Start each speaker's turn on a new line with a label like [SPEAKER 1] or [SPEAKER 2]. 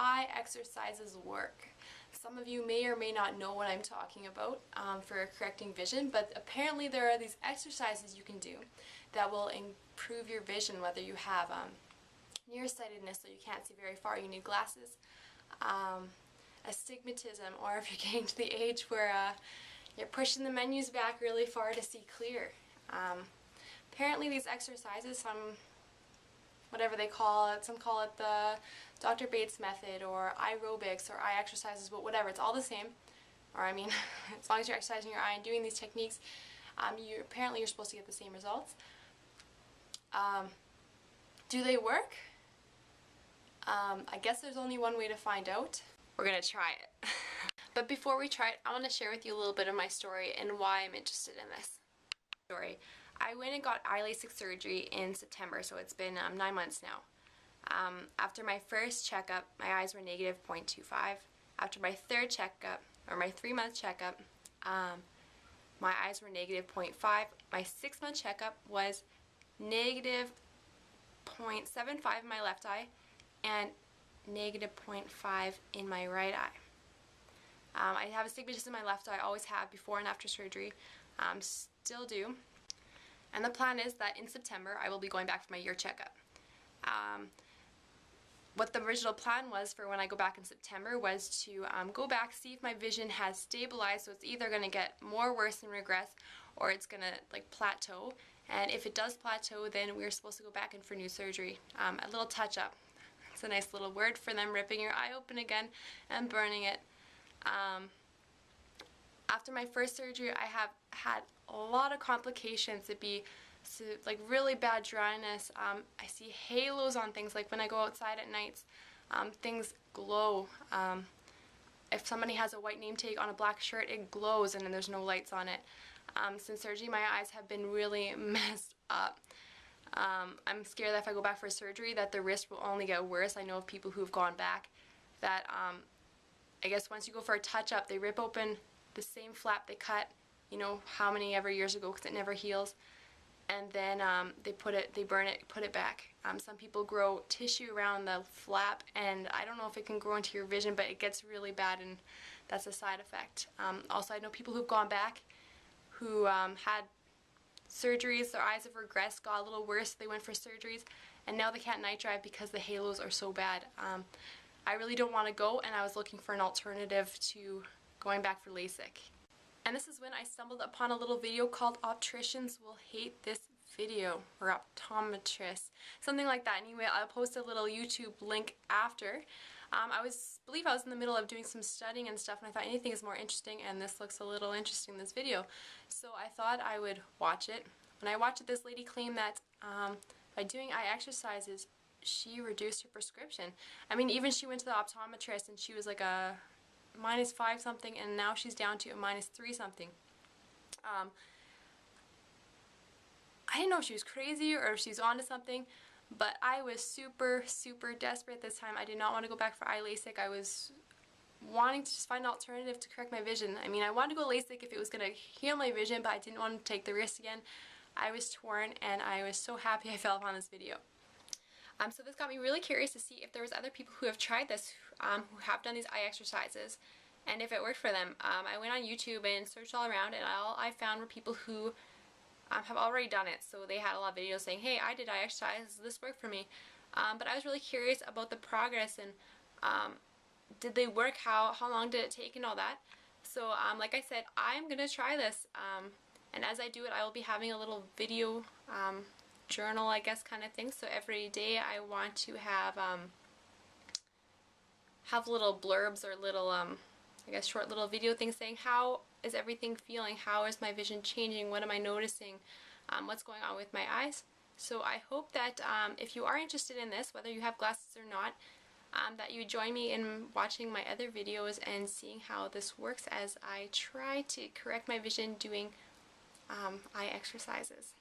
[SPEAKER 1] eye exercises work? Some of you may or may not know what I'm talking about for correcting vision, but apparently there are these exercises you can do that will improve your vision, whether you have nearsightedness, so you can't see very far, you need glasses, astigmatism, or if you're getting to the age where you're pushing the menus back really far to see clear. Apparently these exercises, whatever they call it, some call it the Dr. Bates method or eyerobics or eye exercises, but whatever, it's all the same. Or I mean, as long as you're exercising your eye and doing these techniques, apparently you're supposed to get the same results. Do they work? I guess there's only one way to find out. We're gonna try it. But before we try it, I want to share with you a little bit of my story and why I'm interested in this story. I went and got eye LASIK surgery in September, so it's been 9 months now. After my first checkup, my eyes were negative 0.25. After my third checkup, or my 3-month checkup, my eyes were negative 0.5. My 6-month checkup was negative 0.75 in my left eye and negative 0.5 in my right eye. I have astigmatism in my left eye, always have, before and after surgery, still do. And the plan is that in September I will be going back for my year checkup. What the original plan was for when I go back in September was to go back, see if my vision has stabilized, so it's either going to get more worse and regress, or it's going to like plateau. And if it does plateau, then we're supposed to go back in for new surgery, a little touch-up. It's a nice little word for them ripping your eye open again and burning it. After my first surgery, I have had a lot of complications. It'd be like really bad dryness. I see halos on things, like when I go outside at nights, things glow. If somebody has a white name tag on a black shirt, it glows and then there's no lights on it. Since surgery, my eyes have been really messed up. I'm scared that if I go back for surgery that the risk will only get worse. I know of people who've gone back that I guess once you go for a touch-up, they rip open the same flap they cut, you know, how many ever years ago, because it never heals, and then they burn it, put it back. Some people grow tissue around the flap, and I don't know if it can grow into your vision, but it gets really bad, and that's a side effect. Also, I know people who've gone back who had surgeries, their eyes have regressed, got a little worse, they went for surgeries, and now they can't night drive because the halos are so bad. I really don't want to go, and I was looking for an alternative to going back for LASIK. And this is when I stumbled upon a little video called "Opticians Will Hate This Video," or optometrists, something like that. Anyway, I'll post a little YouTube link after. I believe I was in the middle of doing some studying and stuff, and I thought anything is more interesting, and this looks a little interesting, this video. So I thought I would watch it. When I watched it, this lady claimed that by doing eye exercises, she reduced her prescription. I mean, even she went to the optometrist and she was like a -5 something, and now she's down to a -3 something. I didn't know if she was crazy or if she was onto something, but I was super desperate this time. I did not want to go back for eye LASIK. I was wanting to just find an alternative to correct my vision. I mean, I wanted to go LASIK if it was going to heal my vision, but I didn't want to take the risk again. I was torn, and I was so happy I fell upon this video. So this got me really curious to see if there was other people who have tried this, who have done these eye exercises, and if it worked for them. I went on YouTube and searched all around, and all I found were people who have already done it. So they had a lot of videos saying, hey, I did eye exercises, this worked for me. But I was really curious about the progress and did they work, how long did it take and all that. So like I said, I'm going to try this, and as I do it, I will be having a little video journal, I guess, kind of thing. So every day I want to have little blurbs or little I guess short little video things saying how is everything feeling, how is my vision changing, what am I noticing, what's going on with my eyes. So I hope that if you are interested in this, whether you have glasses or not, that you join me in watching my other videos and seeing how this works as I try to correct my vision doing eye exercises.